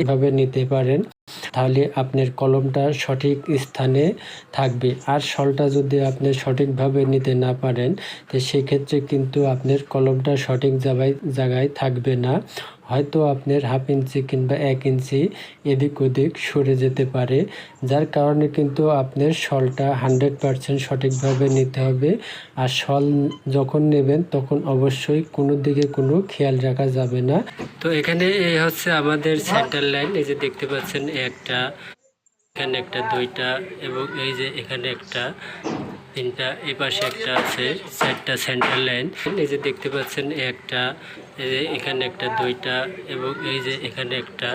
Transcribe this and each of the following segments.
এভাবে নিতে পারেন, তাহলে আপনার কলমটা সঠিক স্থানে থাকবে। আর শলটা যদি আপনি সঠিকভাবে নিতে না পারেন, তো সেক্ষেত্রে কিন্তু আপনার কলমটা সঠিক জায়গায় থাকবে না। হয়তো আপনার 1/2 ইঞ্চি কিংবা 1 ইঞ্চি এদিক ওদিক সরে যেতে পারে, যার কারণে কিন্তু আপনার শলটা 100% সঠিকভাবে নিতে হবে। আর শল যখন নেবেন তখন অবশ্যই কোনো দিকে কোনো খেয়াল রাখা যাবে না। তো এখানে এই হচ্ছে আমাদের সেন্টার লাইন, এই যে দেখতে পাচ্ছেন একটা, এখানে একটা, দুইটা, এবং এই যে এখানে একটা, তিনটা, এই পাশে একটা আছে, 4টা সেন্টার লাইন। এই যে দেখতে পাচ্ছেন একটা, এই যে এখানে একটা, দুইটা, এবং এই যে এখানে একটা,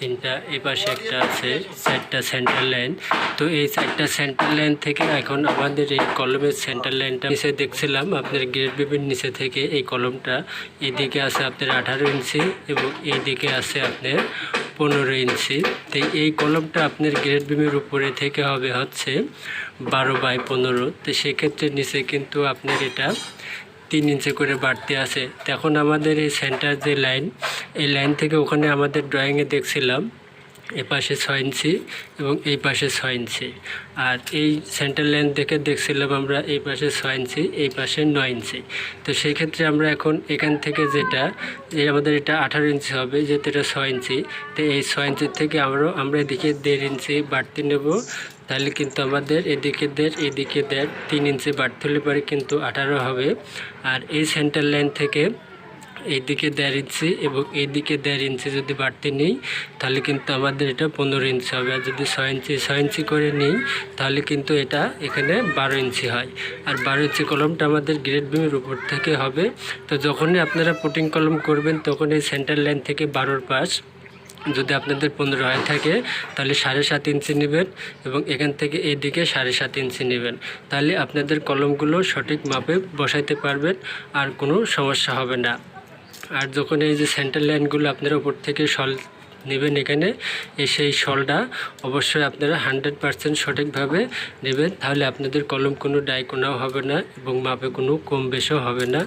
তিনটা, এই পাশে একটা আছে, 4টা সেন্টার লাইন। তো এই 4টা সেন্টার লাইন থেকে এখন আমাদের এই কলমের সেন্টার লাইনটা নিচে দেখছিলাম আপনার গ্রেড বিমের নিচে থেকে এই কলমটা এদিকে আছে আপনার 18 ইঞ্চি এবং এইদিকে আছে আপনার 15 ইঞ্চি। তো এই কলমটা আপনার গ্রেড বিমের উপরে থেকে হবে হচ্ছে 12/15। তো সেক্ষেত্রে নিচে কিন্তু আপনার এটা 3 ইঞ্চি করে বাড়তি আছে। তো এখন আমাদের এই সেন্টার যে লাইন, এই লাইন থেকে ওখানে আমাদের ড্রয়িংয়ে দেখছিলাম এ পাশে 6 ইঞ্চি এবং এই পাশে 6 ইঞ্চি, আর এই সেন্টার লাইন দেখে দেখছিলাম আমরা এই পাশে 6 ইঞ্চি, এই পাশে 9 ইঞ্চি। তো সেই ক্ষেত্রে আমরা এখন এখান থেকে যেটা আমাদের এটা 18 ইঞ্চি হবে, যেহেতু এটা 6 ইঞ্চি, তো এই 6 ইঞ্চির থেকে আমরা এদিকে 1.5 ইঞ্চি বাড়তি নেব। তাহলে কিন্তু আমাদের এদিকে 3 ইঞ্চি বাড়তে হলে পরে কিন্তু 18 হবে। আর এই সেন্টার লাইন থেকে এইদিকে 1.5 ইঞ্চি এবং এইদিকে 1.5 ইঞ্চি যদি বাড়তি নিই তাহলে কিন্তু আমাদের এটা 15 ইঞ্চি হবে। আর যদি 6 ইঞ্চি করে নিই তাহলে কিন্তু এটা এখানে 12 ইঞ্চি হয়। আর 12 ইঞ্চি কলমটা আমাদের গ্রেড বিমের উপর থেকে হবে। তো যখনই আপনারা পুটিং কলম করবেন তখন এই সেন্টার লাইন থেকে 12 পাশ যদি আপনাদের 15 হয়ে থাকে তাহলে 7.5 ইঞ্চি নেবেন এবং এখান থেকে এইদিকে 7.5 ইঞ্চি নেবেন। তাহলে আপনাদের কলমগুলো সঠিক মাপে বসাইতে পারবেন, আর কোনো সমস্যা হবে না। আর যখন এই যে সেন্টার লাইনগুলো আপনারা উপর থেকে শল নেবেন, এখানে সেই শলটা অবশ্যই আপনারা 100% সঠিকভাবে নেবেন, তাহলে আপনাদের কলম কোনো ডাইকোনাও হবে না এবং মাপে কোনো কম বেশও হবে না।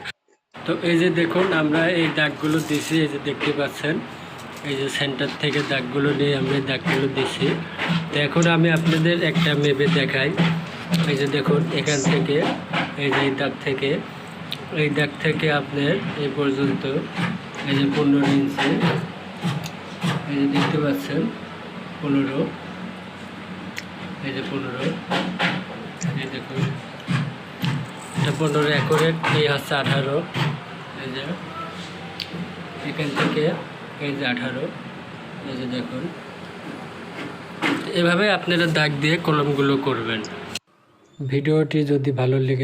তো এই যে দেখুন আমরা এই দাগগুলো দিছি, এই যে দেখতে পাচ্ছেন এই যে সেন্টার থেকে দাগগুলো নিয়ে আমরা দাগগুলো দিছি। তো এখন আমি আপনাদের একটা মেপে দেখাই। এই যে দেখুন এখান থেকে এই যে এই দাগ থেকে আপনার এই পর্যন্ত এই যে 15 ইঞ্চি, এই যে দেখতে পাচ্ছেন 15, এই যে 15, এই দেখুন এটা 15 অ্যাকুরেট। এই হচ্ছে 18, এই যে এখান থেকে এই যে 18, এই যে দেখুন। এভাবে আপনারা দাগ দিয়ে কলমগুলো করবেন। ভিডিওটি যদি ভালো লেগে